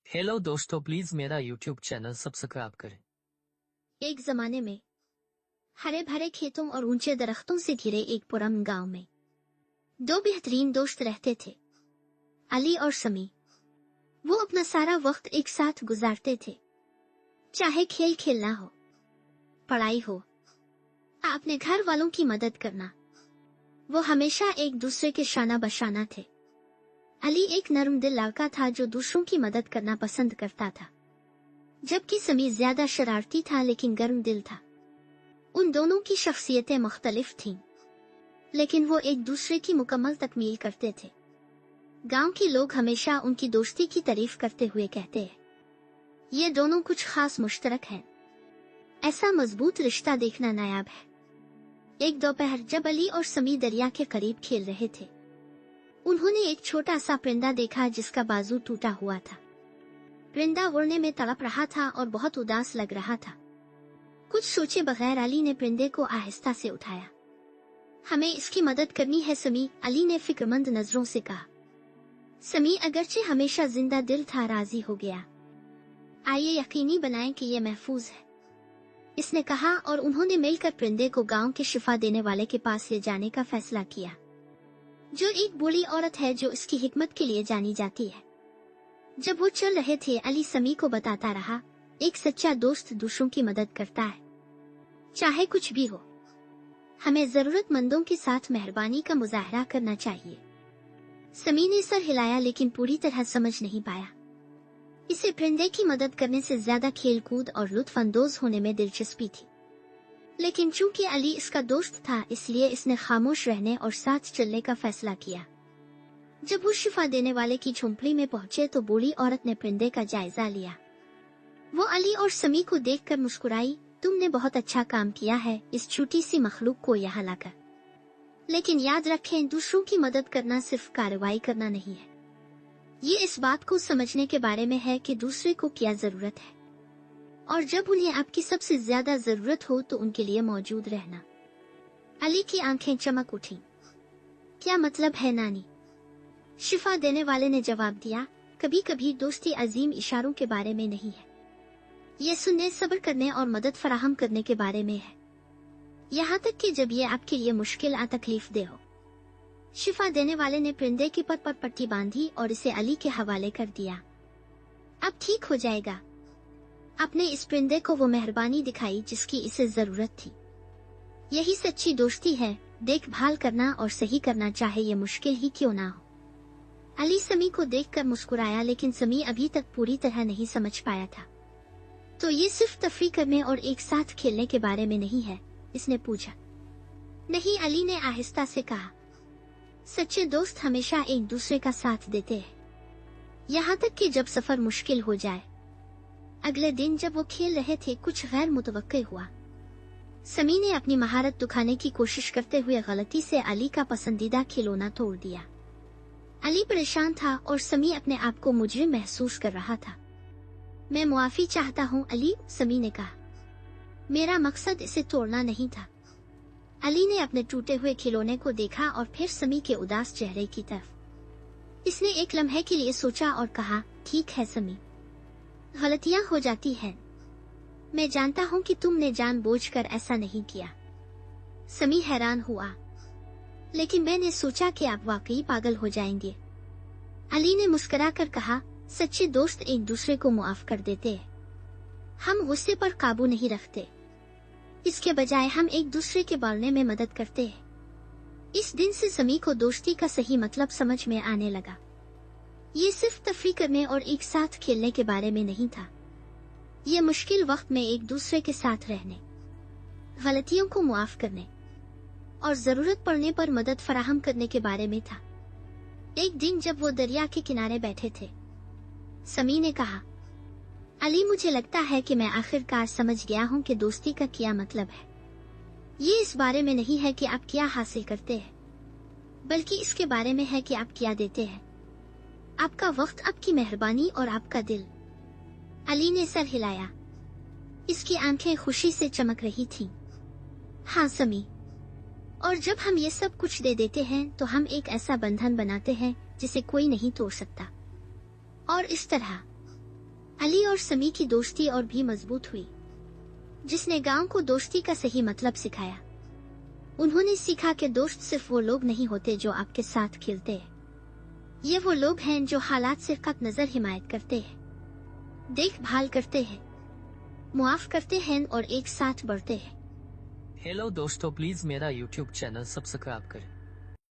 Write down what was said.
Hello दोस्तों, please मेरा YouTube channel subscribe करें। एक जमाने में हरे भरे खेतों और ऊंचे दरख्तों से घिरे एक पुरअमन गांव में दो बेहतरीन दोस्त रहते थे, अली और समी। वो अपना सारा वक्त एक साथ गुजारते थे, चाहे खेल खेलना हो, पढ़ाई हो, अपने घर वालों की मदद करना। वो हमेशा एक दूसरे के शाना बशाना थे। अली एक नरम दिल लड़का था जो दूसरों की मदद करना पसंद करता था, जबकि समी ज्यादा शरारती था लेकिन गर्म दिल था। उन दोनों की शख्सियतें मुख्तलिफ थीं, लेकिन वो एक दूसरे की मुकम्मल तकमील करते थे। गांव के लोग हमेशा उनकी दोस्ती की तारीफ करते हुए कहते हैं, ये दोनों कुछ खास मुश्तरक हैं। ऐसा मजबूत रिश्ता देखना नायाब है। एक दोपहर जब अली और समी दरिया के करीब खेल रहे थे, उन्होंने एक छोटा सा परिंदा देखा जिसका बाजू टूटा हुआ था। परिंदा उड़ने में तड़प रहा था और बहुत उदास लग रहा था। कुछ सोचे बगैर अली ने परिंदे को आहिस्ता से उठाया। हमें इसकी मदद करनी है समी, अली ने फिक्रमंद नजरों से कहा। समी अगरचे हमेशा जिंदा दिल था, राजी हो गया। आइए यकीनी बनाएं कि ये महफूज है, इसने कहा, और उन्होंने मिलकर परिंदे को गांव के शिफा देने वाले के पास ले जाने का फैसला किया, जो एक बूढ़ी औरत है जो इसकी हिकमत के लिए जानी जाती है। जब वो चल रहे थे, अली समी को बताता रहा, एक सच्चा दोस्त दूसरों की मदद करता है, चाहे कुछ भी हो। हमें जरूरतमंदों के साथ मेहरबानी का मुजाहरा करना चाहिए। समी ने सर हिलाया लेकिन पूरी तरह समझ नहीं पाया। इसे परिंदे की मदद करने से ज्यादा खेल कूद और लुत्फ अंदोज होने में दिलचस्पी थी, लेकिन चूंकि अली इसका दोस्त था इसलिए इसने खामोश रहने और साथ चलने का फैसला किया। जब वो शिफा देने वाले की झोंपड़ी में पहुंचे तो बूढ़ी औरत ने परिंदे का जायजा लिया। वो अली और समी को देखकर मुस्कुराई, तुमने बहुत अच्छा काम किया है इस छोटी सी मखलूक को यहाँ लाकर। लेकिन याद रखें, दूसरों की मदद करना सिर्फ कार्रवाई करना नहीं है, ये इस बात को समझने के बारे में है कि दूसरे को क्या जरूरत है, और जब उन्हें आपकी सबसे ज्यादा जरूरत हो तो उनके लिए मौजूद रहना। अली की आंखें चमक उठी। क्या मतलब है नानी? शिफा देने वाले ने जवाब दिया, कभी कभी दोस्ती अजीम इशारों के बारे में नहीं है, ये सुनने, सब्र करने और मदद फराहम करने के बारे में है, यहाँ तक कि जब ये आपके लिए मुश्किल या तकलीफ दे हो। शिफा देने वाले ने परिंदे की पर पट्टी बांधी और इसे अली के हवाले कर दिया। अब ठीक हो जाएगा। आपने इस परिंदे को वो मेहरबानी दिखाई जिसकी इसे जरूरत थी। यही सच्ची दोस्ती है, देखभाल करना और सही करना, चाहे ये मुश्किल ही क्यों ना हो। अली समी को देखकर मुस्कुराया, लेकिन समी अभी तक पूरी तरह नहीं समझ पाया था। तो ये सिर्फ तफरी करने और एक साथ खेलने के बारे में नहीं है? इसने पूछा। नहीं, अली ने आहिस्ता से कहा, सच्चे दोस्त हमेशा एक दूसरे का साथ देते हैं, यहाँ तक कि जब सफर मुश्किल हो जाए। अगले दिन जब वो खेल रहे थे, कुछ गैर मुतवक्के हुआ। समी ने अपनी महारत दिखाने की कोशिश करते हुए गलती से अली का पसंदीदा खिलौना तोड़ दिया। अली परेशान था और समी अपने आप को मुजरिम महसूस कर रहा था। मैं मुआफी चाहता हूँ अली, समी ने कहा, मेरा मकसद इसे तोड़ना नहीं था। अली ने अपने टूटे हुए खिलौने को देखा और फिर समी के उदास चेहरे की तरफ। इसने एक लम्हे के लिए सोचा और कहा, ठीक है समी, गलतियां हो जाती हैं। मैं जानता हूँ कि तुमने जानबूझकर ऐसा नहीं किया। समी हैरान हुआ, लेकिन मैंने सोचा कि आप वाकई पागल हो जाएंगे। अली ने मुस्कुराकर कहा, सच्चे दोस्त एक दूसरे को मुआफ कर देते हैं, हम गुस्से पर काबू नहीं रखते, इसके बजाय हम एक दूसरे के बढ़ने में मदद करते हैं। इस दिन से समी को दोस्ती का सही मतलब समझ में आने लगा। ये सिर्फ तफरी करने और एक साथ खेलने के बारे में नहीं था, ये मुश्किल वक्त में एक दूसरे के साथ रहने, गलतियों को मुआफ करने और जरूरत पड़ने पर मदद फराहम करने के बारे में था। एक दिन जब वो दरिया के किनारे बैठे थे, समी ने कहा, अली, मुझे लगता है कि मैं आखिरकार समझ गया हूँ कि दोस्ती का क्या मतलब है। ये इस बारे में नहीं है कि आप क्या हासिल करते हैं, बल्कि इसके बारे में है कि आप क्या देते हैं। आपका वक्त, आपकी मेहरबानी और आपका दिल। अली ने सर हिलाया। इसकी आंखें खुशी से चमक रही थीं। हाँ समी, और जब हम ये सब कुछ दे देते हैं तो हम एक ऐसा बंधन बनाते हैं जिसे कोई नहीं तोड़ सकता। और इस तरह अली और समी की दोस्ती और भी मजबूत हुई, जिसने गांव को दोस्ती का सही मतलब सिखाया। उन्होंने सीखा कि दोस्त सिर्फ वो लोग नहीं होते जो आपके साथ खेलते हैं, ये वो लोग हैं जो हालात से कत नजर हिमायत करते हैं, देखभाल करते हैं, मुआफ करते हैं और एक साथ बढ़ते हैं। हेलो दोस्तों, प्लीज मेरा यूट्यूब चैनल सब्सक्राइब करें।